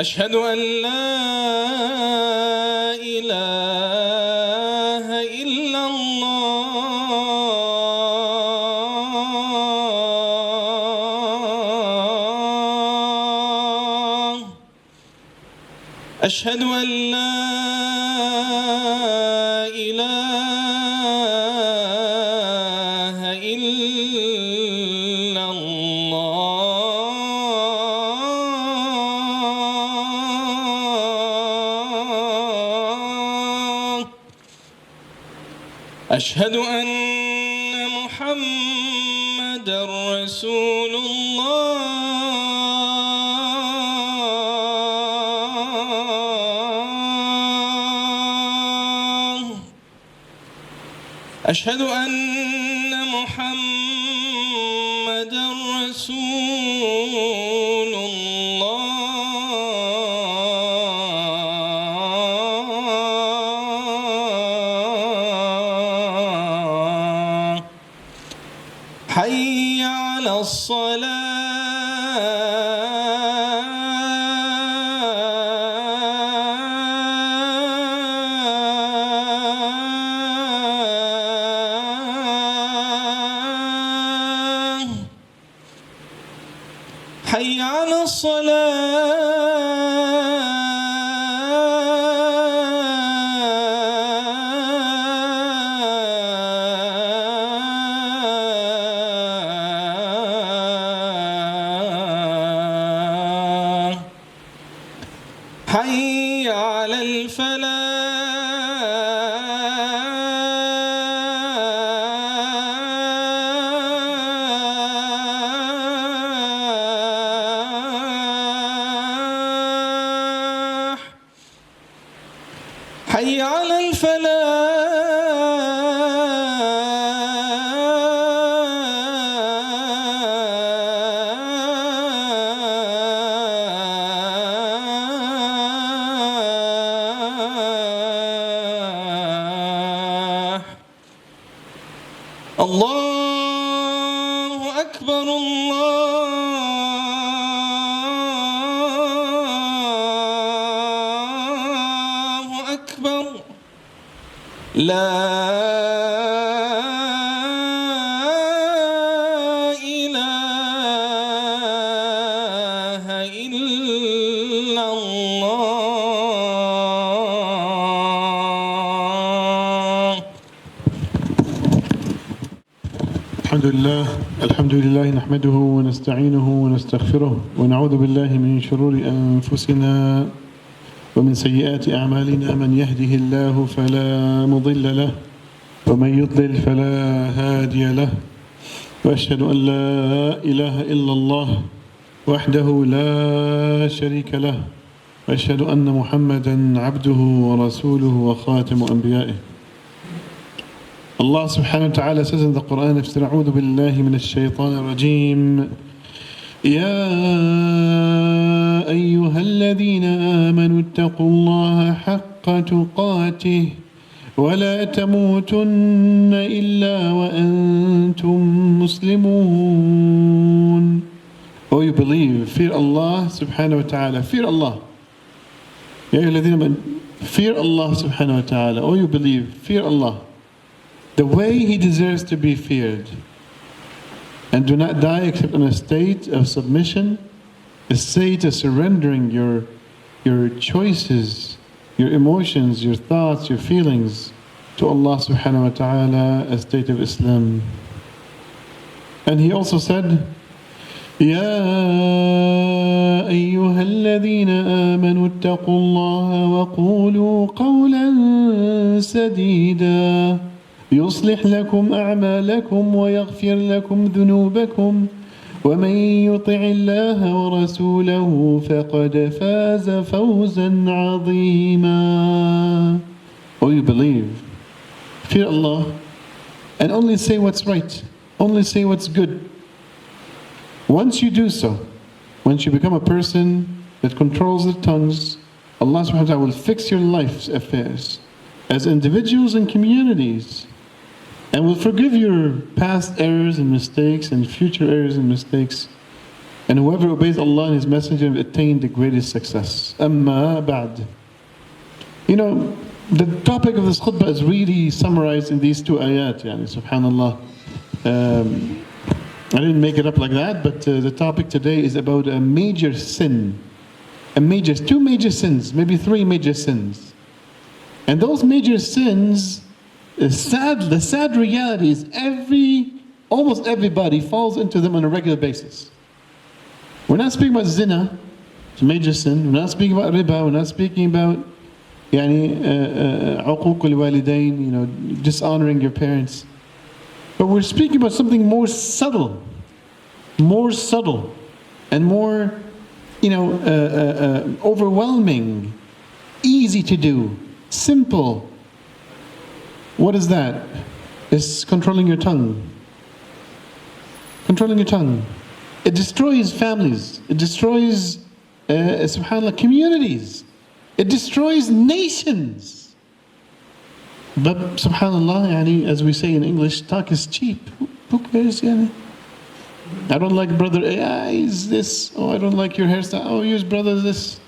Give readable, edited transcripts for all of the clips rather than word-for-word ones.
أشهد أن لا إله إلا الله. أشهد أن لا إله إلا الله. أشهد أن محمدًا رسول الله. أشهد أن محمدًا رسول الله. حي على الصلاة. حي على الصلاة. حي على الفلاح. حي على الفلاح. الله أكبر الله أكبر. لا إله إلا الله. الحمد لله نحمده ونستعينه ونستغفره ونعوذ بالله من شرور أنفسنا ومن سيئات أعمالنا. من يهده الله فلا مضل له ومن يضلل فلا هادي له. وأشهد أن لا إله إلا الله وحده لا شريك له. وأشهد أن محمدا عبده ورسوله وخاتم أنبيائه. Allah subhanahu wa ta'ala says in the Quran, أعوذ بالله من الشيطان الرجيم. يا أيها الذين آمنوا اتقوا الله حق تقاته ولا تموتن إلا وأنتم مسلمون. Oh, you believe, fear Allah subhanahu wa ta'ala, fear Allah. يا أيها الذين آمنوا, fear Allah subhanahu wa ta'ala. Oh, you believe, fear Allah the way He deserves to be feared, and do not die except in a state of submission, a state of surrendering your choices, your emotions, your thoughts, your feelings to Allah subhanahu wa ta'ala, a state of Islam. And He also said, يا أيها الذين آمنوا اتقوا الله وقولوا قولا سديدا يصلح لكم أعمالكم ويغفر لكم ذنوبكم ومن يطع الله ورسوله فقد فاز فوزا عظيما. Oh, you believe, fear Allah and only say what's right, only say what's good. Once you do so, once you become a person that controls the tongues, Allah subhanahu wa ta'ala will fix your life's affairs as individuals and communities, and will forgive your past errors and mistakes and future errors and mistakes, And whoever obeys Allah and His Messenger will attain the greatest success. Amma ba'd. You know, the topic of this khutbah is really summarized in these two ayat, subhanallah. I didn't make it up like that, but the topic today is about a major sin. Two major sins, maybe three major sins. And those major sins, the sad reality is almost everybody falls into them on a regular basis. We're not speaking about zina, it's a major sin. We're not speaking about riba, we're not speaking about عقوق الوالدين, dishonoring your parents. But we're speaking about something more subtle and more, overwhelming, easy to do, simple. What is that? It's controlling your tongue. Controlling your tongue. It destroys families. It destroys, subhanAllah, communities. It destroys nations. But subhanAllah, as we say in English, talk is cheap. Who cares? I don't like brother A, he's this. Oh, I don't like your hairstyle. Oh, yours brother this.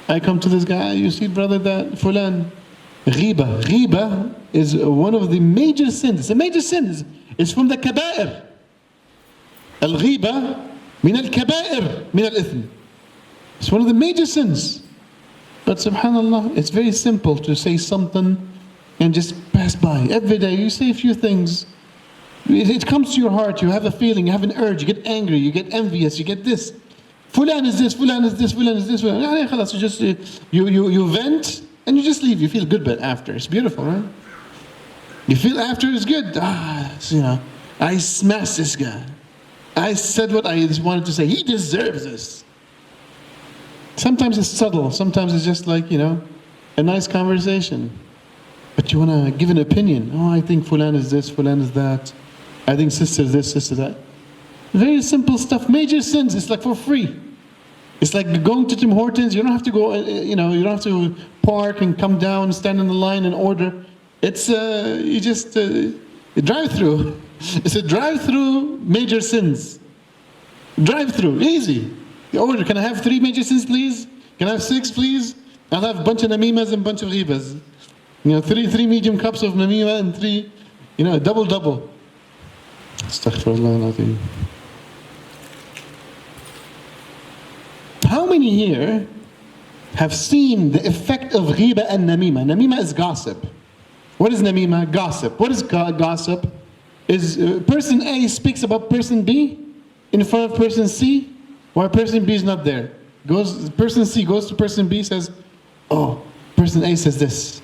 I come to this guy, you see brother that, fulan. Ghiba. Ghiba is one of the major sins. It's a major sin. It's from the kaba'ir. Al-ghiba min al-kaba'ir min al-ithm. It's one of the major sins. But subhanAllah, it's very simple to say something and just pass by. Every day you say a few things. It comes to your heart, you have a feeling, you have an urge, you get angry, you get envious, you get this. Fulan is this, fulan is this, fulan is this. You vent and you just leave. You feel good, but after. It's beautiful, right? You feel after is good. I smashed this guy. I said what I wanted to say. He deserves this. Sometimes it's subtle. Sometimes it's just like, a nice conversation. But you want to give an opinion. Oh, I think fulan is this, fulan is that. I think sister is this, sister that. Very simple stuff. Major sins. It's like for free. It's like going to Tim Hortons. You don't have to go, you don't have to park and come down, stand in the line and order. It's, you just, a drive-through. It's a drive-through major sins. Drive-through, easy. You order, can I have 3 major sins please? Can I have 6 please? I'll have a bunch of namimas and a bunch of ghibas. 3 medium cups of namima and 3, double. Astaghfirullah al-Azim. How many here have seen the effect of ghiba and namima? Namima is gossip. What is namima? Gossip. What is gossip? Is person A speaks about person B in front of person C, while person B is not there. Person C goes to person B, says, oh, person A says this.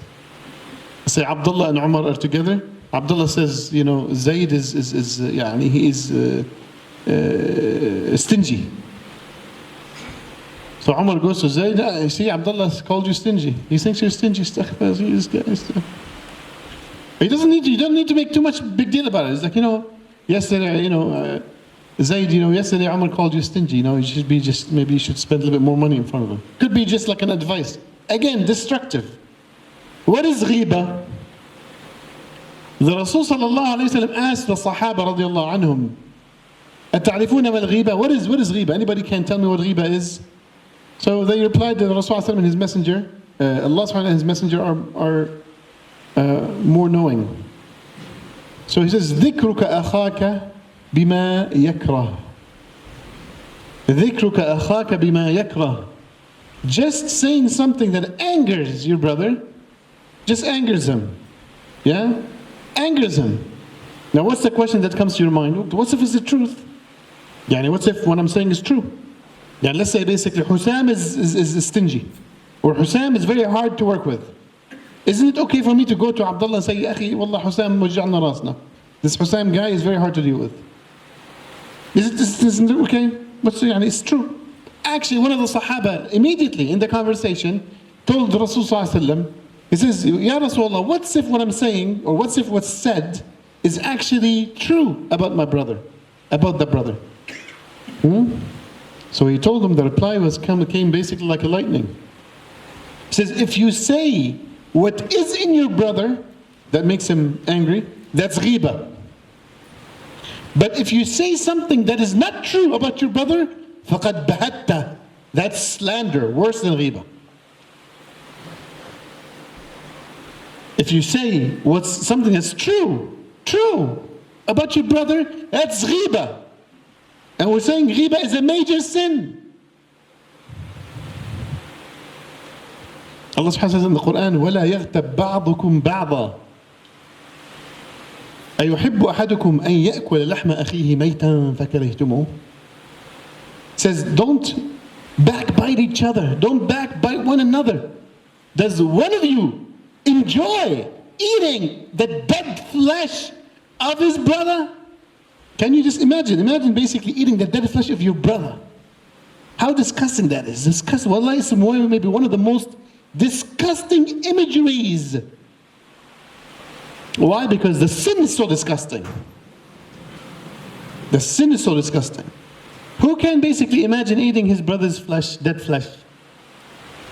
Say Abdullah and Umar are together. Abdullah says, Zayd is he is stingy. So Umar goes to Zayd, see Abdullah called you stingy. He thinks you're stingy. You don't need to make too much big deal about it. It's like, yesterday, Zayd, yesterday Umar called you stingy. You should be maybe you should spend a little bit more money in front of him. Could be just like an advice. Again, destructive. What is ghiba? The Rasul sallallahu alayhi wa sallam asked the Sahaba radiallahu anhum, أَتَعْرِفُونَ مَا الْغِيبَةِ What is ghiba? Anybody can tell me what ghiba is? So they replied that the Rasul sallallahu alayhi wa sallam and his messenger, Allah subhanahu and his messenger are more knowing. So he says, ذِكْرُكَ أَخَاكَ بِمَا يَكْرَهُ ذِكْرُكَ أَخَاكَ بِمَا يَكْرَهُ Just saying something that angers your brother, just angers him. Yeah? Angers him. Now what's the question that comes to your mind? What if it's the truth? What if what I'm saying is true? Let's say basically Husam is stingy. Or Husam is very hard to work with. Isn't it okay for me to go to Abdullah and say, Ya akhi, wallah Husam waj'alna rasna. This Husam guy is very hard to deal with. Isn't it okay? But it's true. Actually, one of the Sahaba immediately in the conversation told Rasul sallallahu alaihi wasallam, he says, Ya Rasulullah, what's if what I'm saying, or what's if what's said is actually true about my brother, about the brother? So he told him, the reply came basically like a lightning. He says, if you say what is in your brother that makes him angry, that's ghiba. But if you say something that is not true about your brother, فَقَدْ بَهَتَّ. That's slander, worse than ghiba. If you say what's something that's true about your brother, that's ghiba. And we're saying ghiba is a major sin. Allah subhanahu wa ta'ala says in the Quran, وَلَا يَغْتَبْ بَعْضُكُمْ بَعْضًا أَيُحِبُّ أَحَدُكُمْ أَن يَأْكُلَ لَحْمَ أَخِيهِ مَيْتًا فَكَرِهْتُمُوهُ. Says, don't backbite each other. Don't backbite one another. Does one of you enjoy eating the dead flesh of his brother? Can you just imagine? Imagine basically eating the dead flesh of your brother. How disgusting that is. Disgusting. Wallahi, it's maybe one of the most disgusting imageries. Why? Because the sin is so disgusting. The sin is so disgusting. Who can basically imagine eating his brother's flesh, dead flesh?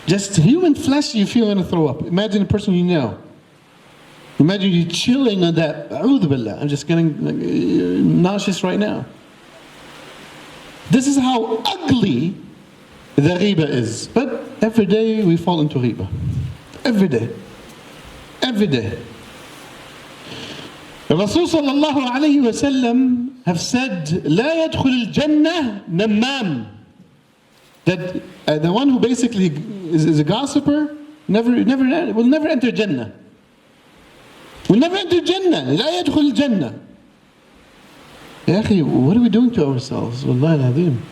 Just human flesh, you feel going to throw up. Imagine a person you know. Imagine you chilling on that. A'udhu billah. I'm just getting nauseous right now. This is how ugly the ghiba is. But every day we fall into ghiba. Every day. Every day. Rasul sallallahu alayhi wa sallam have said, لا يدخل الجنة نمام. That the one who basically is a gossiper will never enter Jannah. Will never enter Jannah. لا يدخل الجنة. Ya akhi, what are we doing to ourselves? Wallahi al-azim.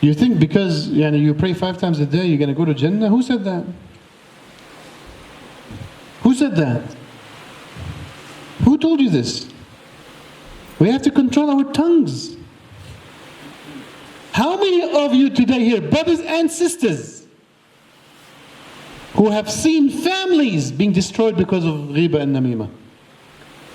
You think because you pray 5 times a day, you're going to go to Jannah? Who said that? Who said that? Who told you this? We have to control our tongues. How many of you today here, brothers and sisters, who have seen families being destroyed because of ghiba and namima?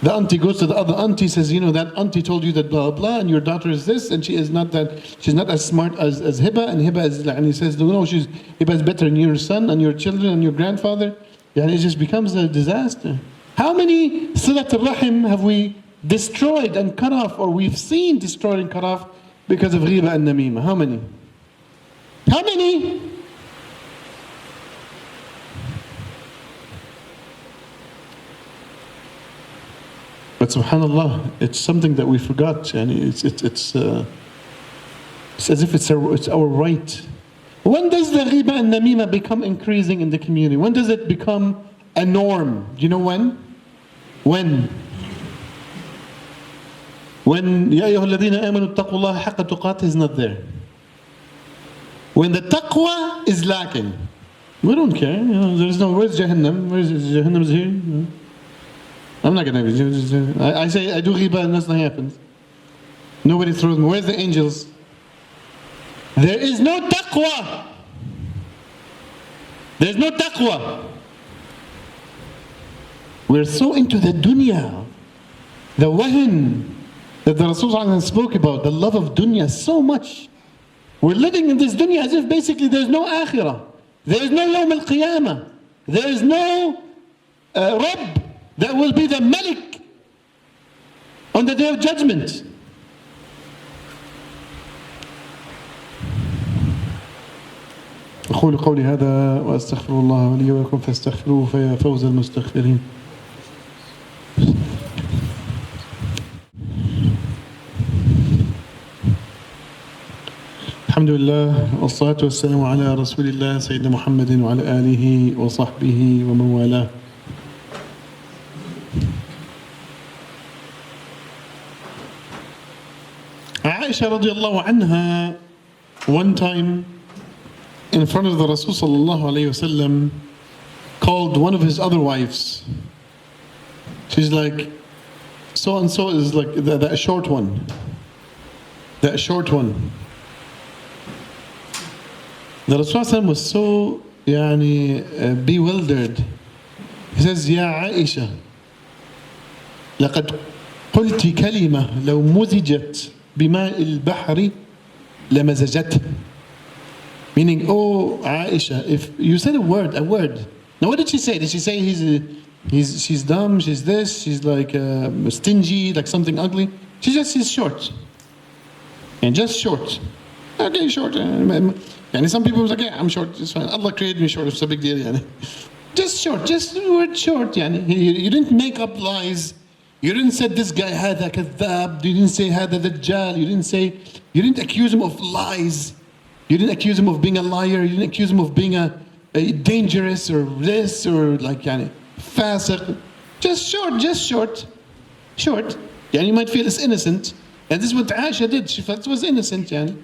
The auntie goes to the other auntie, says, that auntie told you that blah blah, and your daughter is this, and she's not as smart as Hiba, and Hiba is, and he says, no, Hiba is better than your son and your children and your grandfather. It just becomes a disaster. How many Silat al-Rahim have we destroyed and cut off, or we've seen destroyed and cut off because of ghiba and namima? How many? How many? But subhanallah, it's something that we forgot, and it's as if it's our right. When does the ghiba and namima become increasing in the community? When does it become a norm? Do you know when? When يَا أَيُّهَا الَّذِينَ آمَنُوا اتَّقُوا اللَّهَ حَقَّ تُقَاتِهِ is not there. When the taqwa is lacking. We don't care. There's no, where's Jahannam? Where's Jahannam is here? No. I'm not going to. I say I do ghiba and nothing happens. Nobody throws me. Where's the angels? There is no taqwa. There's no taqwa. We're so into the dunya, the wahn that the Rasul spoke about, the love of dunya so much. We're living in this dunya as if basically there's no akhirah. There is no yawm al-qiyamah. There is no Rabb that will be the Malik on the day of judgment. أقول قولي هذا وأستغفر الله لي ولكم فاستغفروه فيا فوز المستغفرين. الحمد لله والصلاة والسلام على رسول الله سيدنا محمد وعلى آله وصحبه ومن والاه. Aisha radiallahu anha, one time in front of the Rasul sallallahu alayhi wasallam, called one of his other wives. She's like, so and so is like that short one. That short one. The Rasul was so bewildered. He says, Ya Aisha, لقد قلت كلمة لو مزجت بماء البحر لمزجته. Meaning, oh Aisha, if you said a word. Now what did she say? Did she say she's dumb, she's this, she's like stingy, like something ugly? She's short. And just short. Okay, short. And some people was like, yeah, I'm short. It's fine. Allah created me short. It's a big deal. Yani. Just short. Just the word short. Yani. You didn't make up lies. You didn't say this guy هذا كذاب. You didn't say هذا دجال. You didn't accuse him of lies. You didn't accuse him of being a liar. You didn't accuse him of being a dangerous or this or like yani, fasiq. Just short. Short. Yani you might feel it's innocent. And this is what Aisha did. She felt it was innocent. Yani.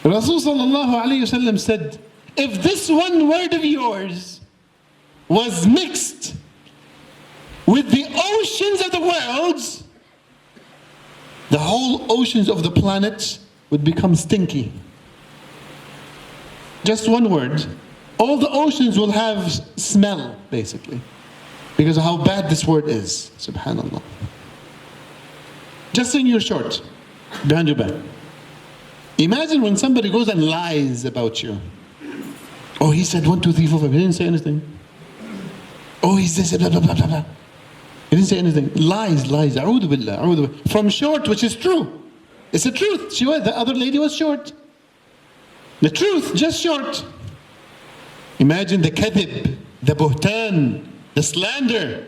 Rasul sallallahu alayhi wasallam said, if this one word of yours was mixed with the oceans of the world, the whole oceans of the planet would become stinky. Just one word. All the oceans will have smell, basically, because of how bad this word is. Subhanallah. Just saying you're short, behind your back. Imagine when somebody goes and lies about you. Oh, he said 1, 2, 3, 4, 5. He didn't say anything. Oh, he's this, blah, blah, blah, blah, blah. He didn't say anything. Lies. A'udhu billah. From short, which is true. It's the truth. The other lady was short. The truth, just short. Imagine the Khateeb, the buhtan, the slander.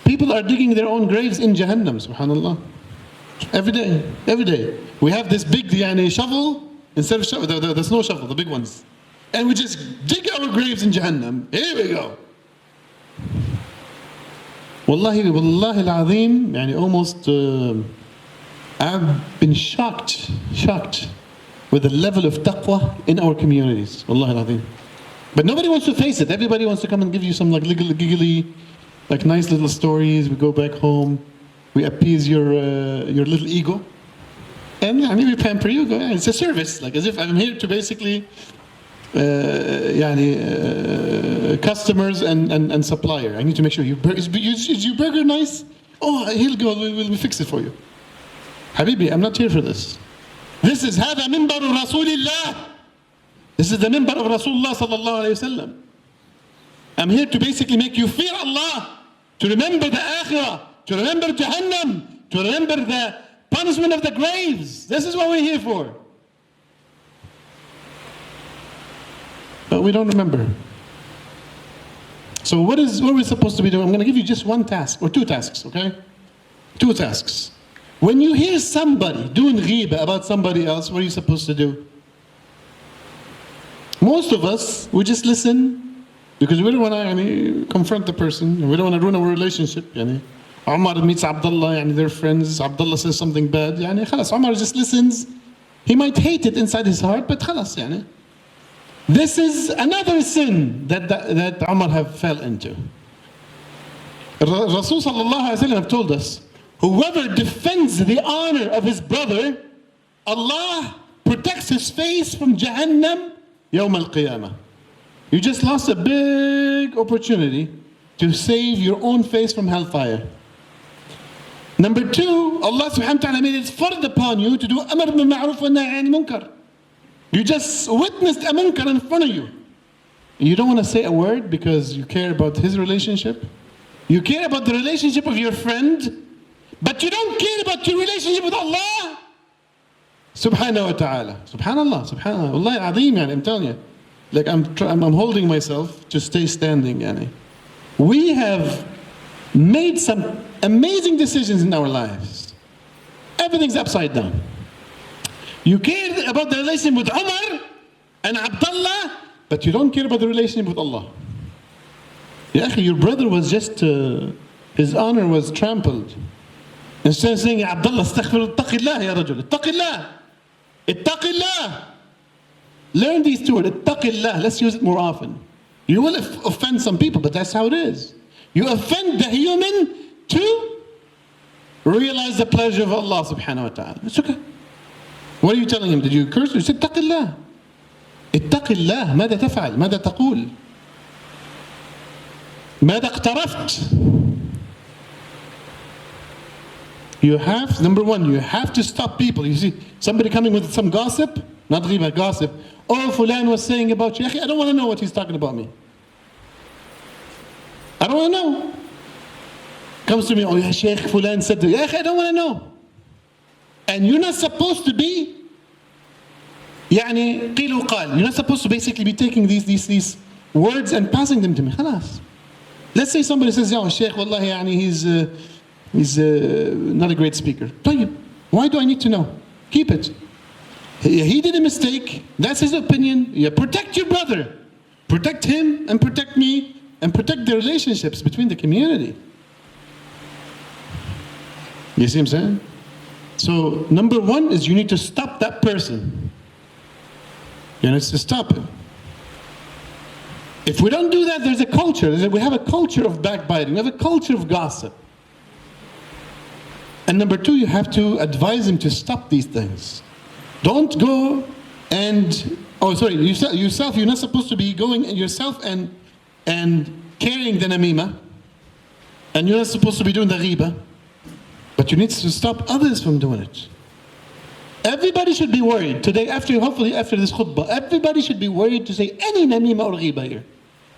People are digging their own graves in Jahannam, subhanallah. Every day. We have this big shovel, instead of shovel, the snow shovel, the big ones. And we just dig our graves in Jahannam. Here we go. Wallahi al-azim, almost, I've been shocked with the level of taqwa in our communities. Wallahi al-azim. But nobody wants to face it. Everybody wants to come and give you some like giggly, like nice little stories. We go back home, we appease your little ego, and we pamper you. It's a service, like as if I'm here to basically, customers and supplier. I need to make sure is your burger nice? Oh, he'll go. We'll fix it for you. Habibi, I'm not here for this. This is هذا منبر رسول الله. This is the minbar of Rasulullah sallallahu alayhi wasallam. I'm here to basically make you fear Allah, to remember the akhirah, to remember Jahannam, to remember the punishment of the graves. This is what we're here for. But we don't remember. So what are we supposed to be doing? I'm going to give you just one task, or two tasks, okay? Two tasks. When you hear somebody doing ghiba about somebody else, what are you supposed to do? Most of us, we just listen because we don't want to confront the person, and we don't want to ruin our relationship. Umar meets Abdullah, they're friends. Abdullah says something bad. Khalas, Umar just listens. He might hate it inside his heart, but khalas. This is another sin that Umar have fell into. Rasul sallallahu alaihi wasallam have told us, whoever defends the honor of his brother, Allah protects his face from Jahannam Yawm al-Qiyamah. You just lost a big opportunity to save your own face from hellfire. Number two, Allah subhanahu wa ta'ala made it fard upon you to do amr bil ma'ruf wa nahy anil munkar. You just witnessed a munkar in front of you. You don't want to say a word because you care about his relationship. You care about the relationship of your friend, but you don't care about your relationship with Allah subhanahu wa ta'ala. Subhanallah, subhanallah. Wallahi al-azim, I'm telling you. Like I'm holding myself to stay standing. We have made some amazing decisions in our lives. Everything's upside down. You care about the relationship with Umar and Abdullah, but you don't care about the relationship with Allah. Ya akhi, your brother was just, his honor was trampled. Instead of saying, Abdullah, astaghfirullah, ittaqillah ya rajul, ittaqillah. Ittaqillah. Learn these two words, ittaqillah. Let's use it more often. You will offend some people, but that's how it is. You offend the human to realize the pleasure of Allah subhanahu wa ta'ala. It's okay. What are you telling him? Did you curse? You said, ittaqillah. Ittaqillah. ماذا تفعل? ماذا تقول? ماذا اقترفت? You have, number one, you have to stop people. You see somebody coming with some gossip, not ghiba, gossip. Oh, Fulan was saying about you. I don't want to know what he's talking about me. I don't want to know. Comes to me, oh, yeah, Sheikh Fulan said to you. I don't want to know. And you're not supposed to be يعني قيل وقال. You're not supposed to basically be taking these words and passing them to me. خلاص. Let's say somebody says, "Yeah, Sheikh, wallahi, يعني he's not a great speaker." طيب, why do I need to know? Keep it. He did a mistake. That's his opinion. Yeah, protect your brother. Protect him and protect me and protect the relationships between the community. You see what I'm saying? So number one is you need to stop that person. You need to stop him. If we don't do that, there's a culture. We have a culture of backbiting. We have a culture of gossip. And number two, you have to advise him to stop these things. Don't go and, yourself, you're not supposed to be going yourself and carrying the namima. And you're not supposed to be doing the ghiba. But you need to stop others from doing it. Everybody should be worried. Today, hopefully after this khutbah, everybody should be worried to say any namima or ghiba here.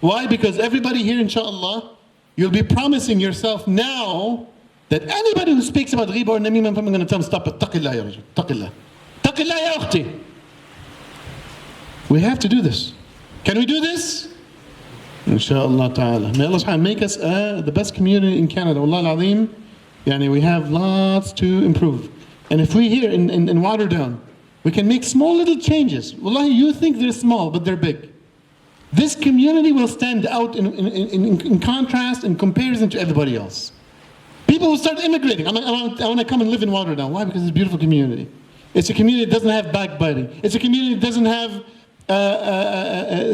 Why? Because everybody here, inshallah, you'll be promising yourself now that anybody who speaks about ghiba or namima, I'm going to tell them, stop it. Taqillah ya rajul. Taqillah. Taqillah ya ukhti. We have to do this. Can we do this? Inshallah ta'ala. May Allah subhanahu make us the best community in Canada. Wallah al-azim. Yani we have lots to improve. And if we here in Waterdown, we can make small little changes. Wallahi, you think they're small, but they're big. This community will stand out in contrast, in comparison to everybody else. People will start immigrating. I want to come and live in Waterdown. Why? Because it's a beautiful community. It's a community that doesn't have backbiting. It's a community that doesn't have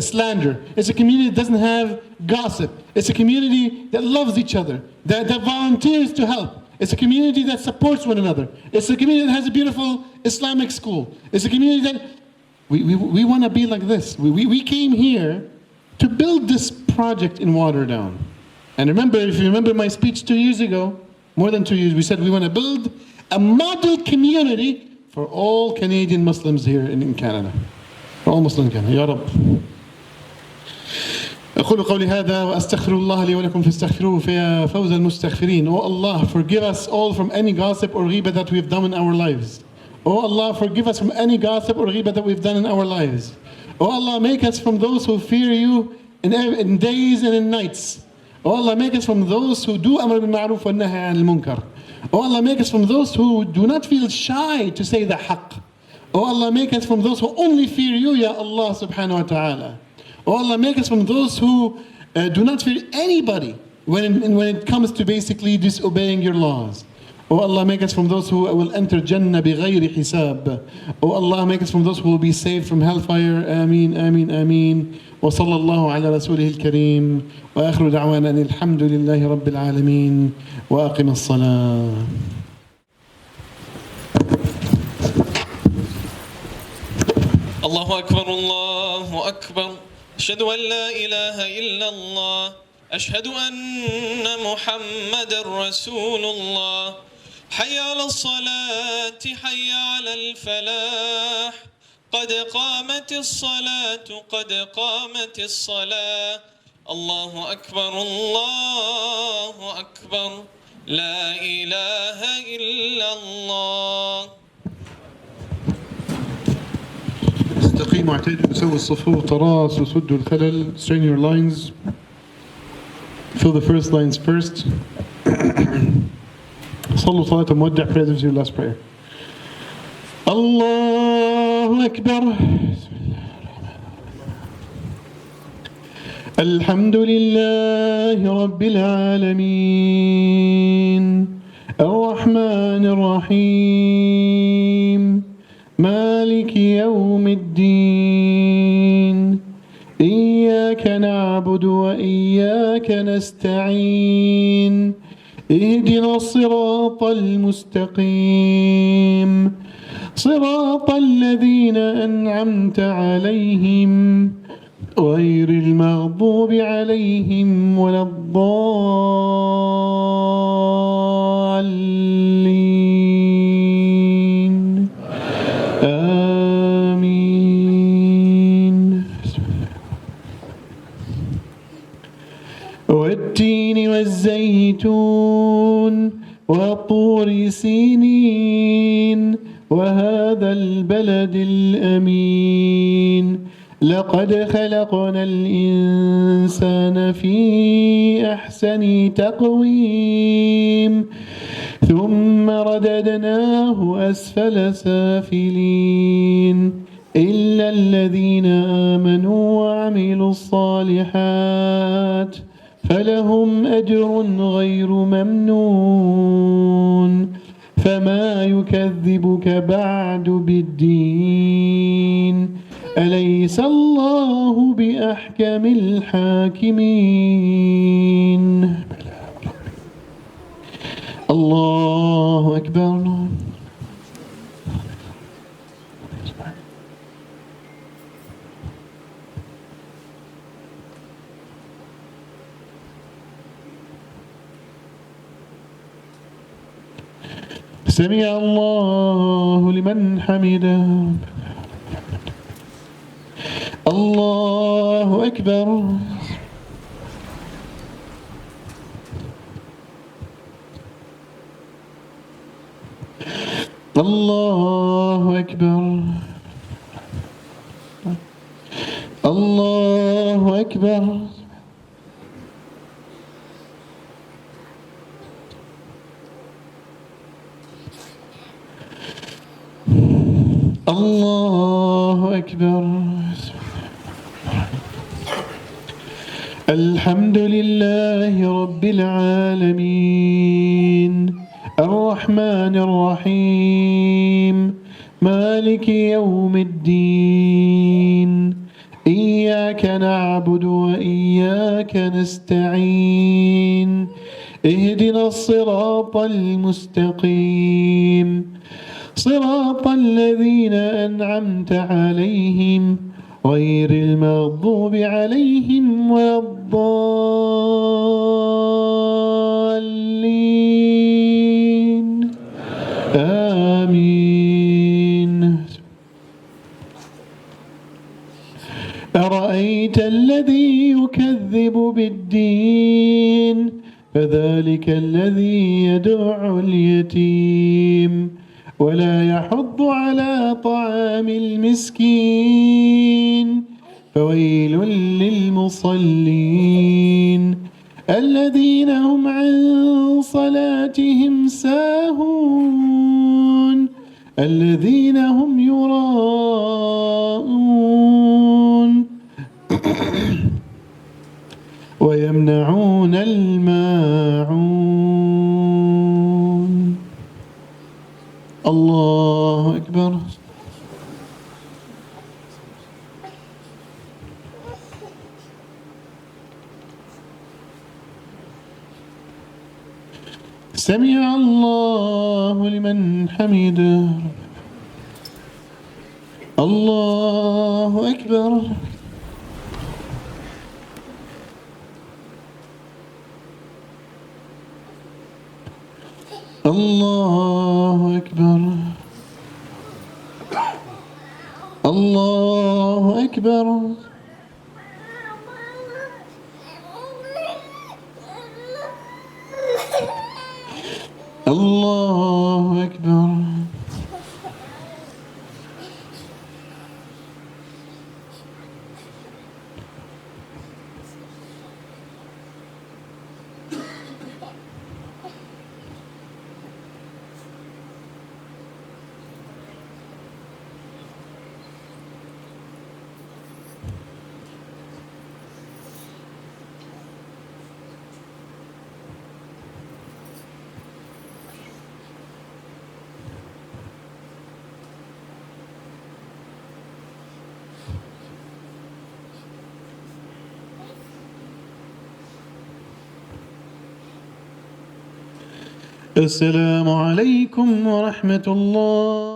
slander. It's a community that doesn't have gossip. It's a community that loves each other, that volunteers to help. It's a community that supports one another. It's a community that has a beautiful Islamic school. It's a community that we want to be like this. We came here to build this project in Waterdown. And remember, if you remember my speech 2 years ago, more than 2 years, we said we want to build a model community for all Canadian Muslims here in Canada. For all Muslim Canada. Ya Rabb. أقول قولي هذا وأستغفر الله لي ولكم فاستغفروه فيا فوز المستغفرين. Oh Allah, forgive us all from any gossip or ghiba that we have done in our lives. Oh Allah, forgive us from any gossip or ghiba that we've done in our lives. Oh Allah, make us from those who fear you in days and in nights. Oh Allah, make us from those who do amr bil ma'ruf wa nahy 'anil munkar. Oh Allah, make us from those who do not feel shy to say the haqq. Oh Allah, make us from those who only fear you, Ya Allah subhanahu wa ta'ala. Oh Allah, make us from those who do not fear anybody when it comes to basically disobeying your laws. Oh Allah, make us from those who will enter Jannah bighayri hisab. Oh Allah, make us from those who will be saved from hellfire. Ameen, ameen, ameen. Wa sallallahu ala rasulih al-kareem. Wa akhiru da'wana alhamdulillahi rabbil alameen. Wa aqim as-salah. Allahu Akbar, Allahu Akbar. أشهد أن لا إله إلا الله أشهد أن محمد رسول الله حي على الصلاة حي على الفلاح قد قامت الصلاة قد قامت الصلاة الله أكبر الله أكبر لا إله إلا الله. استقيموا اعتدلوا سووا الصفوف تراصوا سدوا الخلل. Strain your lines. Fill the first lines first. صلوا صلاة مودع. Pray this is your last prayer. الله أكبر. الحمد لله رب العالمين الرحمن الرحيم مالك يوم الدين إياك نعبد وإياك نستعين اهدنا الصراط المستقيم صراط الذين أنعمت عليهم غير المغضوب عليهم ولا الضالين آمين. والتين والزيتون وطور سينين وهذا البلد الأمين لقد خلقنا الإنسان في أحسن تقويم ثم رددناه أسفل سافلين إلا الذين آمنوا وعملوا الصالحات فلهم أجر غير ممنون فما يكذبك بعد بالدين أليس الله بأحكم الحاكمين الله أكبر سمع الله لمن حمده الله أكبر الله أكبر الله أكبر الله أكبر الحمد لله رب العالمين الرحمن الرحيم مالك يوم الدين إياك نعبد وإياك نستعين اهدنا الصراط المستقيم صراط الذين أنعمت عليهم غير المغضوب عليهم ولا الضالين آمين أرأيت الذي يكذب بالدين فذلك الذي يدع اليتيم ولا يحض على طعام المسكين فويل للمصلين الذين هم عن صلاتهم ساهون الذين هم يراءون ويمنعون الماعون الله أكبر سمع الله لمن حمده الله أكبر الله أكبر الله أكبر الله أكبر السلام عليكم ورحمة الله.